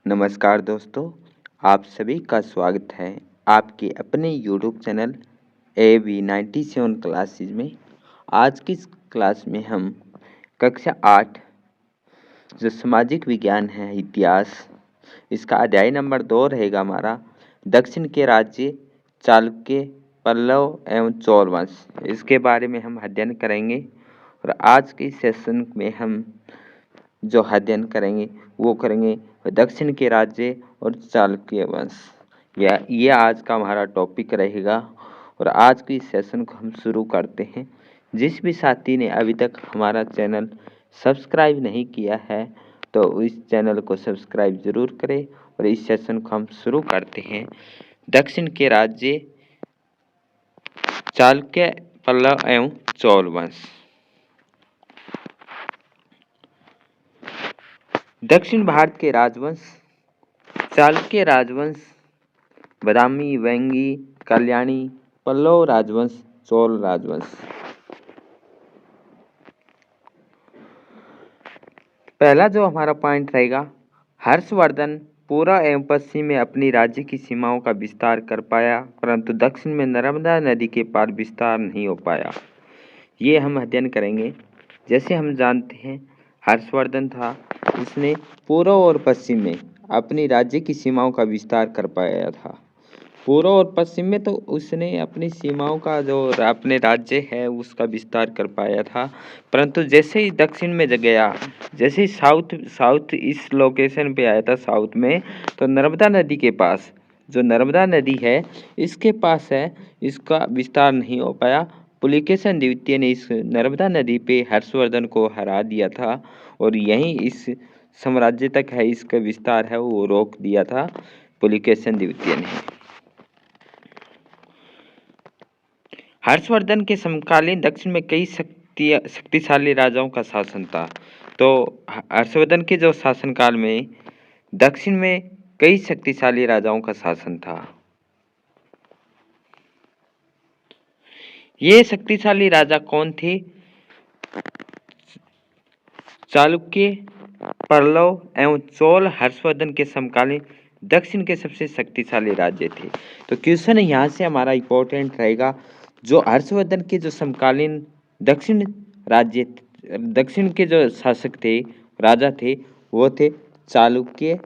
नमस्कार दोस्तों, आप सभी का स्वागत है आपके अपने यूट्यूब चैनल AV97 क्लासेज में। आज की इस क्लास में हम कक्षा 8 जो सामाजिक विज्ञान है, इतिहास, इसका अध्याय नंबर 2 रहेगा हमारा दक्षिण के राज्य चालुक्य, पल्लव एवं चोल वंश। इसके बारे में हम अध्ययन करेंगे और आज के सेशन में हम जो अध्ययन करेंगे वो करेंगे दक्षिण के राज्य और चालुक्य वंश। ये आज का हमारा टॉपिक रहेगा और आज की सेशन को हम शुरू करते हैं। जिस भी साथी ने अभी तक हमारा चैनल सब्सक्राइब नहीं किया है तो इस चैनल को सब्सक्राइब जरूर करें और इस सेशन को हम शुरू करते हैं। दक्षिण के राज्य चालुक्य, पल्लव एवं चोल वंश। दक्षिण भारत के राजवंश चालुक्य राजवंश, बादामी, वेंगी, कल्याणी, पल्लव राजवंश, चोल राजवंश। पहला जो हमारा पॉइंट रहेगा, हर्षवर्धन पूर्व एवं पश्चिम में अपनी राज्य की सीमाओं का विस्तार कर पाया, परंतु दक्षिण में नर्मदा नदी के पार विस्तार नहीं हो पाया। ये हम अध्ययन करेंगे। जैसे हम जानते हैं, हर्षवर्धन था, उसने पूर्व और पश्चिम में अपनी राज्य की सीमाओं का विस्तार कर पाया था। पूर्व और पश्चिम में तो उसने अपनी सीमाओं का जो अपने राज्य है उसका विस्तार कर पाया था, परंतु जैसे ही दक्षिण में गया, जैसे ही साउथ इस लोकेशन पे आया था साउथ में, तो नर्मदा नदी के पास, जो नर्मदा नदी है इसके पास है, इसका विस्तार नहीं हो पाया। पुलिकेशन द्वितीय ने इस नर्मदा नदी पे हर्षवर्धन को हरा दिया था और यहीं इस साम्राज्य तक है, इसका विस्तार है वो रोक दिया था पुलिकेशन द्वितीय ने। हर्षवर्धन के समकालीन दक्षिण में कई शक्तिशाली राजाओं का शासन था। तो हर्षवर्धन के जो शासनकाल में दक्षिण में कई शक्तिशाली राजाओं का शासन था। ये शक्तिशाली राजा कौन थे? चालुक्य, पल्लव एवं चोल हर्षवर्धन के समकालीन दक्षिण के सबसे शक्तिशाली राज्य थे। तो क्वेश्चन यहाँ से हमारा इंपॉर्टेंट रहेगा, जो हर्षवर्धन के जो समकालीन दक्षिण राज्य, दक्षिण के जो शासक थे, राजा थे, वो थे चालुक्य,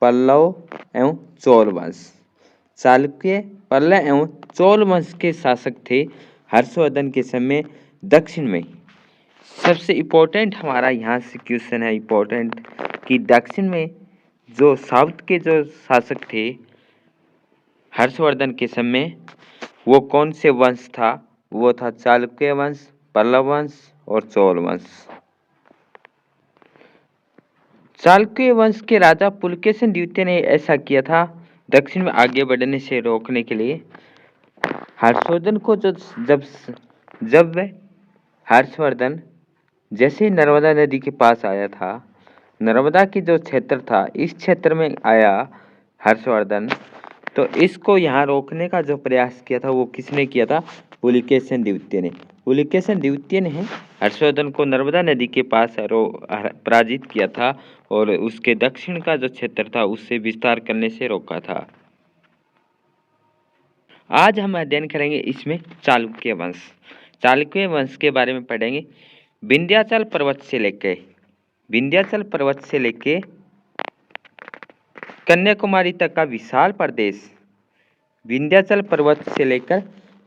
पल्लव एवं चोल वंश। चालुक्य, पल्लव एवं चोल वंश के शासक थे हर्षवर्धन के समय दक्षिण में। सबसे इम्पोर्टेंट हमारा यहाँ से क्वेश्चन है इम्पोर्टेंट कि दक्षिण में जो साउथ के जो शासक थे हर्षवर्धन के समय, वो कौन से वंश था? वो था चालुक्य वंश, पल्लव वंश और चोल वंश। चालुक्य वंश के राजा पुलकेशिन द्वितीय ने ऐसा किया था दक्षिण में आगे बढ़ने से रोकने के लिए। हर्षवर्धन को जब हर्षवर्धन जैसे ही नर्मदा नदी के पास आया था, नर्मदा की जो क्षेत्र था इस क्षेत्र में आया हर्षवर्धन, तो इसको यहाँ रोकने का जो प्रयास किया था वो किसने किया था? पुलिकेशिन द्वितीय ने। पुलिकेशिन द्वितीय ने हर्षवर्धन को नर्मदा नदी के पास पराजित किया था और उसके दक्षिण का जो क्षेत्र था उससे विस्तार करने से रोका था। आज हम अध्ययन करेंगे इसमें चालुक्य वंश। चालुक्य वंश के बारे में पढ़ेंगे। विंध्याचल पर्वत से लेके कन्याकुमारी तक का विशाल प्रदेश, विंध्याचल पर्वत से लेकर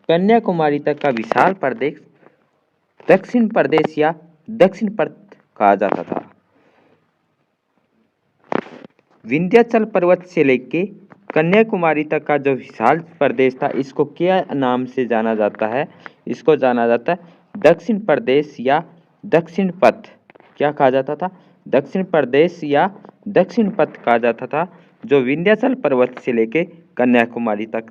कन्याकुमारी तक का विशाल प्रदेश दक्षिण प्रदेश या दक्षिण पर्वत कहा जाता था। विंध्याचल पर्वत से लेके कन्याकुमारी तक का जो विशाल प्रदेश था इसको क्या नाम से जाना जाता है? इसको जाना जाता है दक्षिण प्रदेश या दक्षिण पथ। क्या कहा जाता था? दक्षिण प्रदेश या दक्षिण पथ कहा जाता था, जो विंध्याचल पर्वत से लेके कन्याकुमारी तक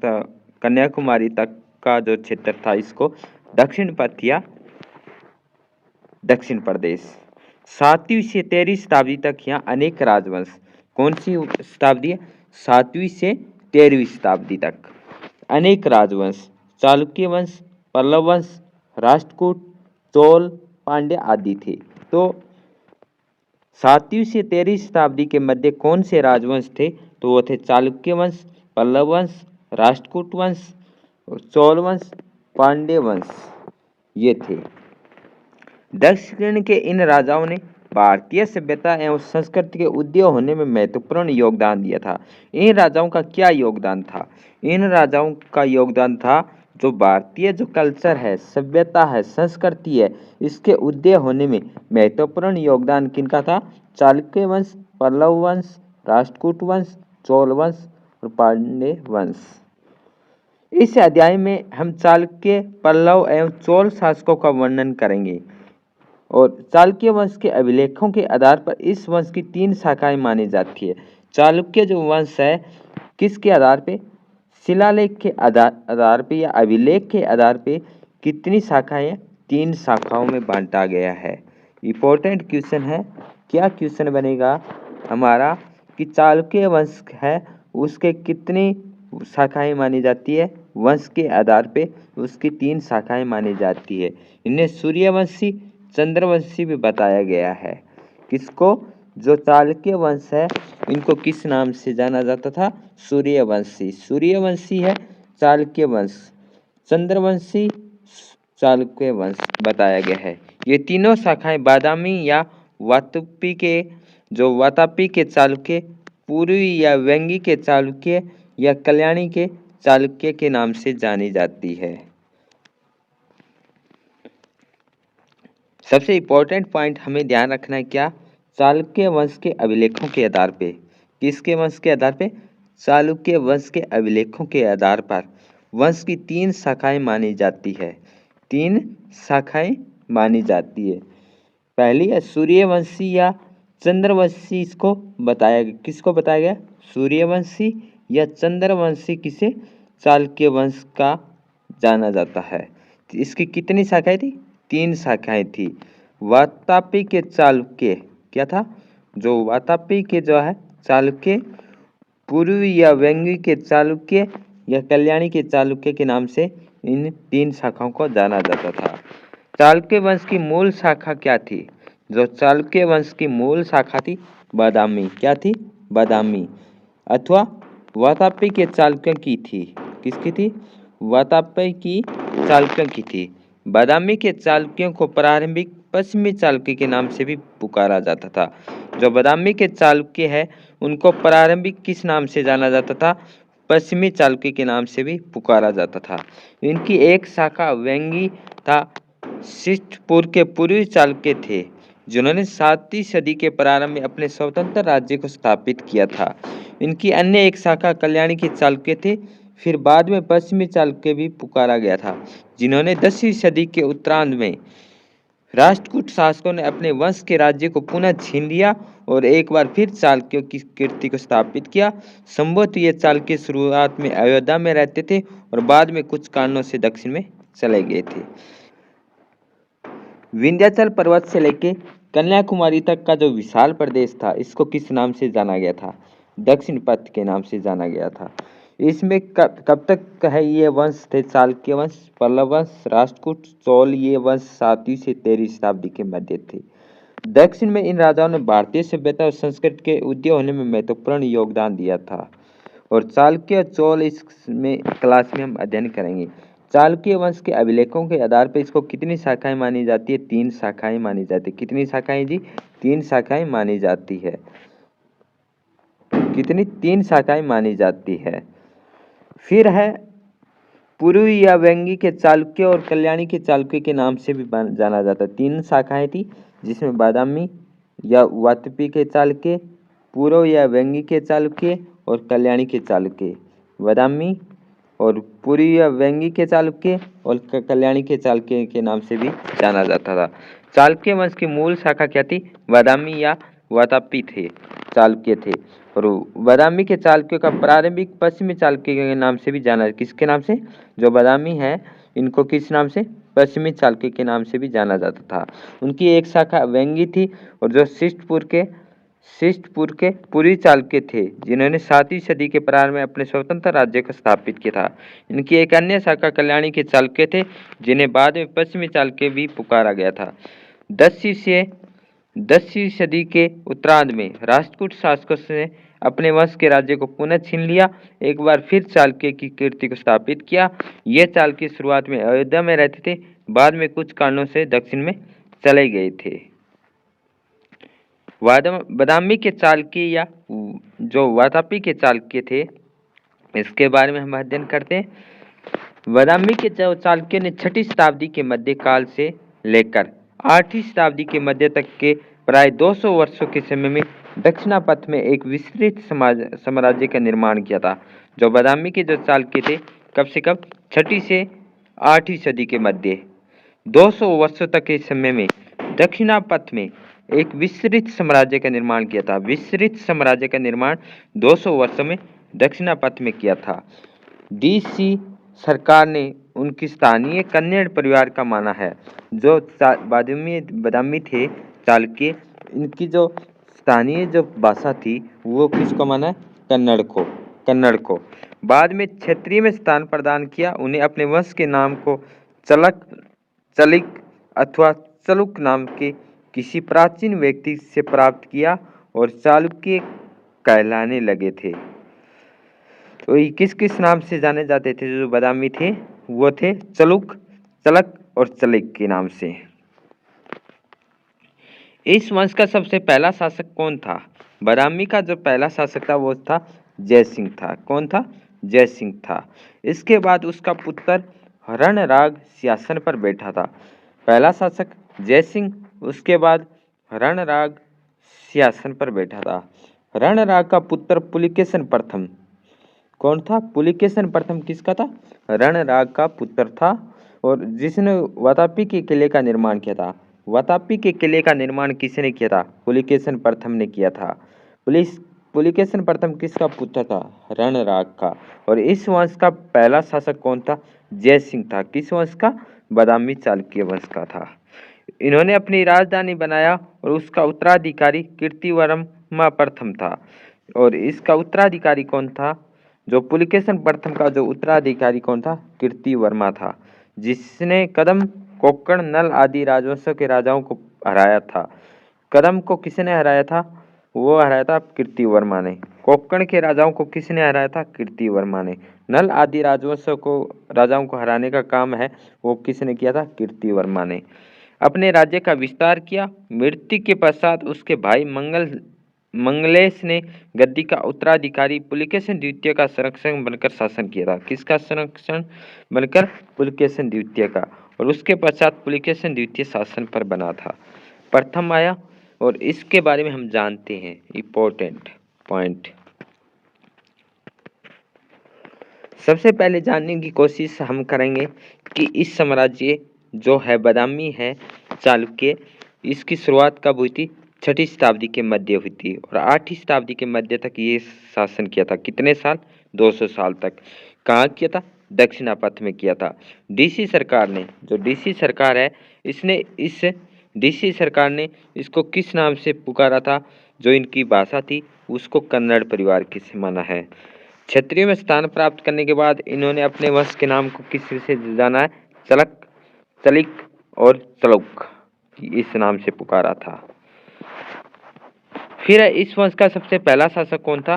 का जो क्षेत्र था इसको दक्षिण पथ या दक्षिण प्रदेश। 7वीं से 13वीं शताब्दी तक यहाँ अनेक राजवंश, कौन सी शताब्दी है? 7वीं से 13वीं शताब्दी तक अनेक राजवंश, चालुक्य वंश, पल्लव वंश, राष्ट्रकूट, चोल, पांड्य आदि थे। तो 7वीं से 13वीं शताब्दी के मध्य कौन से राजवंश थे? तो वो थे चालुक्य वंश, पल्लव वंश, राष्ट्रकूट वंश, चोल वंश, पांड्य वंश, ये थे। दक्षिण के इन राजाओं ने भारतीय सभ्यता एवं संस्कृति के उदय होने में महत्वपूर्ण योगदान दिया था। इन राजाओं का क्या योगदान था? इन राजाओं का योगदान था जो भारतीय जो कल्चर है, सभ्यता है, संस्कृति है, इसके उदय होने में महत्वपूर्ण योगदान किनका था? चालुक्य वंश, पल्लव वंश, राष्ट्रकूट वंश, चोल वंश और पांड्य वंश। इस अध्याय में हम चालुक्य, पल्लव एवं चोल शासकों का वर्णन करेंगे और चालुक्य वंश के अभिलेखों के आधार पर इस वंश की 3 शाखाएं मानी जाती है। चालुक्य जो वंश है किसके आधार पे? शिलालेख के आधार पे या अभिलेख के आधार पे कितनी शाखाएं? 3 शाखाओं में बांटा गया है। इंपॉर्टेंट क्वेश्चन है। क्या क्वेश्चन बनेगा हमारा कि चालुक्य वंश है उसके कितनी शाखाएं मानी जाती है? वंश के आधार पे उसकी 3 शाखाएं मानी जाती है। इन्हें सूर्यवंशी, चंद्रवंशी भी बताया गया है। किसको? जो चालुक्य वंश है इनको किस नाम से जाना जाता था? सूर्यवंशी। सूर्यवंशी है चालुक्य वंश, चंद्रवंशी चालुक्य वंश बताया गया है। ये तीनों शाखाएं बादामी या वातापी के चालुक्य, पूर्वी या वेंगी के चालुक्य या कल्याणी के चालुक्य के नाम से जानी जाती है। सबसे इम्पोर्टेंट पॉइंट हमें ध्यान रखना है क्या? चालुक्य वंश के अभिलेखों के आधार पे। किसके वंश के आधार पे? चालुक्य वंश के अभिलेखों के आधार पर वंश की 3 शाखाएं मानी जाती है। 3 शाखाएं मानी जाती है। पहली है सूर्यवंशी या चंद्रवंशी। इसको बताया गया, किसको बताया गया? सूर्यवंशी या चंद्रवंशी किसे? चालुक्य वंश का जाना जाता है। इसकी कितनी शाखाएं थी? 3 शाखाएं थी। वातापी के चालुक्य क्या था? जो वातापी के जो है चालुक्य, पूर्वी या वेंगी के चालुक्य या कल्याणी के चालुक्य के नाम से इन 3 शाखाओं को जाना जाता था। चालुक्य वंश की मूल शाखा क्या थी? जो चालुक्य वंश की मूल शाखा थी बादामी। क्या थी? बादामी। अथवा वातापी के चालुक्यों की थी। किसकी थी? वातापी की चालुक्यों की थी। बादामी के चालुक्यों को प्रारंभिक पश्चिमी चालुक्य के नाम से भी पुकारा जाता था। जो बादामी के चालुक्य है उनको प्रारंभिक किस नाम से जाना जाता था? पश्चिमी चालुक्य के नाम से भी पुकारा जाता था। इनकी एक शाखा वेंगी था। शिष्टपुर के पूर्वी चालुक्य थे जिन्होंने 7वीं सदी के प्रारंभ में अपने स्वतंत्र राज्य को स्थापित किया था। इनकी अन्य एक शाखा कल्याणी के चालुक्य थे। फिर बाद में पश्चिमी चालुक्य भी पुकारा गया था जिन्होंने 10वीं सदी के उत्तरार्ध में राष्ट्रकूट शासकों ने अपने वंश के राज्य को पुनः छीन लिया और एक बार फिर चालुक्यों की कीर्ति को स्थापित किया। संभवतः ये चालुक्य शुरुआत में अयोध्या में रहते थे और बाद में कुछ कारणों से दक्षिण में चले गए थे। विंध्याचल पर्वत से लेके कन्याकुमारी तक का जो विशाल प्रदेश था इसको किस नाम से जाना गया था? दक्षिण पथ के नाम से जाना गया था। इसमें कब तक है ये वंश थे? चालुक्य वंश, पल्लव वंश, राष्ट्रकूट, चोल, ये वंश 7वीं से 13वीं शताब्दी के मध्य थे। दक्षिण में इन राजाओं ने भारतीय सभ्यता और संस्कृति के उदय होने में महत्वपूर्ण योगदान दिया था और चालुक्य और चोल इसमें क्लास में हम अध्ययन करेंगे। चालुक्य वंश के अभिलेखों के आधार पर इसको कितनी शाखाएं मानी जाती है? 3 शाखाएं मानी जाती है। कितनी शाखाएं जी? 3 शाखाएं मानी जाती है। कितनी? 3 शाखाएं मानी जाती है। फिर है पूर्वी या वेंगी के चालुक्य और कल्याणी के चालुक्य के नाम से भी जाना जाता है। 3 शाखाएं थी जिसमें बादामी या वातापी के चालुक्य, पूर्व या वेंगी के चालुक्य और कल्याणी के चालुक्य। बादामी और पूर्वी या वेंगी के चालुक्य और कल्याणी के चालुक्य के नाम से भी जाना जाता था। चालुक्य वंश की मूल शाखा क्या थी? बादामी या वातापी थे, चालुक्य थे। और बादामी के चालुक्य का प्रारंभिक पश्चिमी चालुक्य के नाम से भी जाना, किसके नाम से? जो बादामी है इनको किस नाम से? पश्चिमी चालुक्य के नाम से भी जाना जाता था। उनकी एक शाखा वेंगी थी और जो शिष्टपुर के पूर्वी चालुक्य थे जिन्होंने 7वीं सदी के प्रारंभ में अपने स्वतंत्र राज्य को स्थापित किया था। इनकी एक अन्य शाखा कल्याणी के चालुक्य थे जिन्हें बाद में पश्चिमी चालुक्य भी पुकारा गया था। 10वीं से 10वीं सदी के उत्तरार्ध में राष्ट्रकूट शासकों ने अपने वंश के राज्य को पुनः छीन लिया, एक बार फिर चालुक्य की कीर्ति को स्थापित किया। ये चालुक्य शुरुआत में अयोध्या में रहते थे, बाद में कुछ कारणों से दक्षिण में चले गए थे। बादामी के चालुक्य या जो वातापी के चालुक्य थे, इसके बारे में हम अध्ययन करते हैं। बादामी के चालुक्य ने 6वीं शताब्दी के मध्यकाल से लेकर 8वीं शताब्दी के मध्य तक के प्राय 200 वर्षों के समय में दक्षिणापथ में एक विस्तृत साम्राज्य का निर्माण किया था। जो बादामी के जो चालुक्य थे, कब से कब 6वीं से 8वीं सदी के मध्य 200 वर्षों तक के समय में दक्षिणापथ में एक विस्तृत साम्राज्य का निर्माण किया था। विस्तृत साम्राज्य का निर्माण 200 वर्षों में दक्षिणापथ में किया था। डीसी सरकार ने उनकी स्थानीय कन्नड़ परिवार का माना है। जो बादामी थे चालुक्य, इनकी जो स्थानीय जो भाषा थी वो किसको माना है? कन्नड़ को। बाद में क्षेत्रीय में स्थान प्रदान किया। उन्हें अपने वंश के नाम को चलिक अथवा चलुक नाम के किसी प्राचीन व्यक्ति से प्राप्त किया और चालुक्य कहलाने लगे थे। तो ये किस किस नाम से जाने जाते थे? जो बादामी थे वो थे चलुक, चलक और चलिक के नाम से। इस वंश का सबसे पहला शासक कौन था? बादामी का जो पहला शासक था वो था जयसिंह था। कौन था? जयसिंह था। इसके बाद उसका पुत्र रणराग सिंहासन पर बैठा था। पहला शासक जयसिंह, उसके बाद रणराग सिंहासन पर बैठा था। रणराग का पुत्र पुलिकेशन प्रथम। कौन था? पुलिकेशन प्रथम किसका था? रणराग का पुत्र था, और जिसने वातापी के किले का निर्माण किया था। वातापी के किले का निर्माण किसने किया था? पुलिकेशन प्रथम ने किया था। पुलिकेशन प्रथम किसका पुत्र था? रणराग का। और इस वंश का पहला शासक कौन था? जयसिंह था। किस वंश का? बादामी चालुक्य वंश का था। इन्होंने अपनी राजधानी बनाया और उसका उत्तराधिकारी कीर्तिवर्मा प्रथम था। और इसका उत्तराधिकारी कौन था? जो पुलिकेशन प्रथम का जो उत्तराधिकारी कौन था? कीर्तिवर्मा था, जिसने कदम, कोक्कण, नल आदि राजवंशों के राजाओं को हराया था। कदम को किसने हराया था? वो हराया था कीर्तिवर्मा ने। कोक्कण के राजाओं को किसने हराया था? कीर्तिवर्मा ने। नल आदि राजाओं को हराने का काम है वो किसने किया था? कीर्तिवर्मा ने। अपने राज्य का विस्तार किया। मृत्यु के पश्चात उसके भाई मंगलेश ने गद्दी का उत्तराधिकारी पुलिकेशन द्वितीय का संरक्षक बनकर शासन किया था। किसका संरक्षण बनकर? पुलिकेशन द्वितीय का। और उसके पश्चात पुलिकेशन द्वितीय शासन पर बना था। प्रथम आया, और इसके बारे में हम जानते हैं इंपॉर्टेंट पॉइंट। सबसे पहले जानने की कोशिश हम करेंगे कि इस साम्राज्य जो है बादामी है चालुक्य, इसकी शुरुआत कब हुई थी? 6वीं शताब्दी के मध्य हुई थी, और 8वीं शताब्दी के मध्य तक ये शासन किया था। कितने साल? 200 साल तक। कहाँ किया था? दक्षिणापथ में किया था। डीसी सरकार ने, जो डीसी सरकार है, डीसी सरकार ने इसको किस नाम से पुकारा था? जो इनकी भाषा थी उसको कन्नड़ परिवार की से माना है। क्षेत्रीय में स्थान प्राप्त करने के बाद इन्होंने अपने वंश के नाम को किस से जाना है? चलक, चलिक और चलुक, इस नाम से पुकारा था। फिर इस वंश का सबसे पहला शासक कौन था?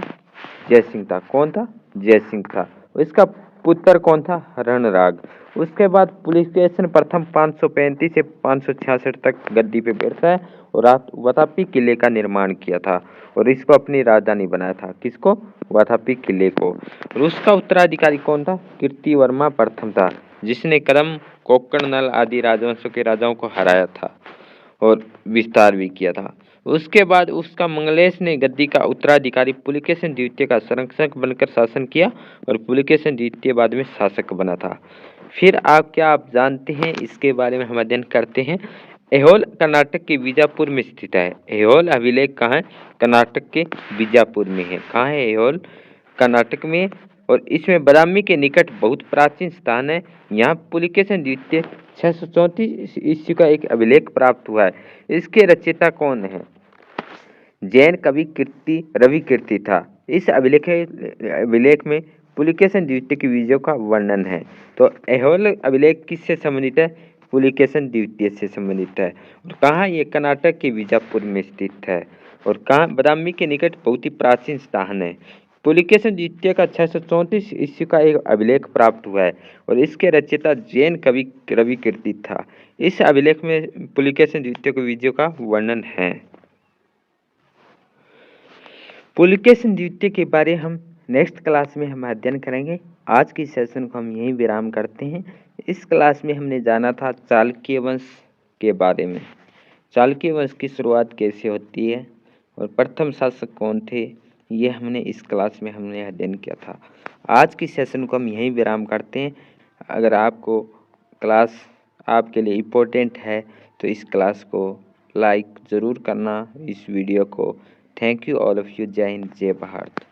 जयसिंह था। कौन था? जयसिंह था। इसका पुत्र कौन था? रणराग। उसके बाद पुलिकेशन प्रथम 535 से 566 तक गद्दी पे बैठता है और वातापी किले का निर्माण किया था और इसको अपनी राजधानी बनाया था। किसको? वातापी किले को। और उसका उत्तराधिकारी कौन था? कीर्तिवर्मा प्रथम था, जिसने कदम, कोक्कण, नल आदि राजवंशों के राजाओं को हराया था और विस्तार भी किया था। उसके बाद उसका मंगलेश ने गद्दी का उत्तराधिकारी पुलिकेशन द्वितीय का संरक्षक बनकर शासन किया और पुलिकेशन द्वितीय बाद में शासक बना था। फिर क्या आप जानते हैं इसके बारे में हम अध्ययन करते हैं। ऐहोल कर्नाटक के बीजापुर में स्थित है। ऐहोल अभिलेख कहाँ है? कर्नाटक के बीजापुर में है। कहाँ है ऐहोल? कर्नाटक में। और इसमें बादामी के निकट बहुत प्राचीन स्थान है। यहाँ पुलिकेशन द्वितीय 634 ईस्वी का एक अभिलेख प्राप्त हुआ है। इसके रचयिता कौन है? जैन कवि रवि कीर्ति था। इस अभिलेख में पुलिकेशन द्वितीय की विजयों का वर्णन है। तो ऐहोल अभिलेख किससे संबंधित है? पुलिकेशन द्वितीय से संबंधित है और कहाँ ये कर्नाटक के बीजापुर में स्थित है और कहाँ बादामी के निकट बहुत ही प्राचीन स्थान है। पुलिकेशन द्वितीय का 634 ईस्वी का एक अभिलेख प्राप्त हुआ है और इसके रचयिता जैन कवि रवि कीर्ति था। इस अभिलेख में पुलिकेशन द्वितीय के विजयों का वर्णन है। पुलिकेशन द्वितीय के बारे हम नेक्स्ट क्लास में हम अध्ययन करेंगे। आज की सेशन को हम यहीं विराम करते हैं। इस क्लास में हमने जाना था चालुक्य वंश के बारे में, चालुक्य वंश की शुरुआत कैसे होती है और प्रथम शासक कौन थे, ये हमने इस क्लास में हमने अध्ययन किया था। आज की सेशन को हम यहीं विराम करते हैं। अगर आपको क्लास आपके लिए इम्पोर्टेंट है तो इस क्लास को लाइक ज़रूर करना, इस वीडियो को। Thank you all of you. जय हिंद, जय भारत।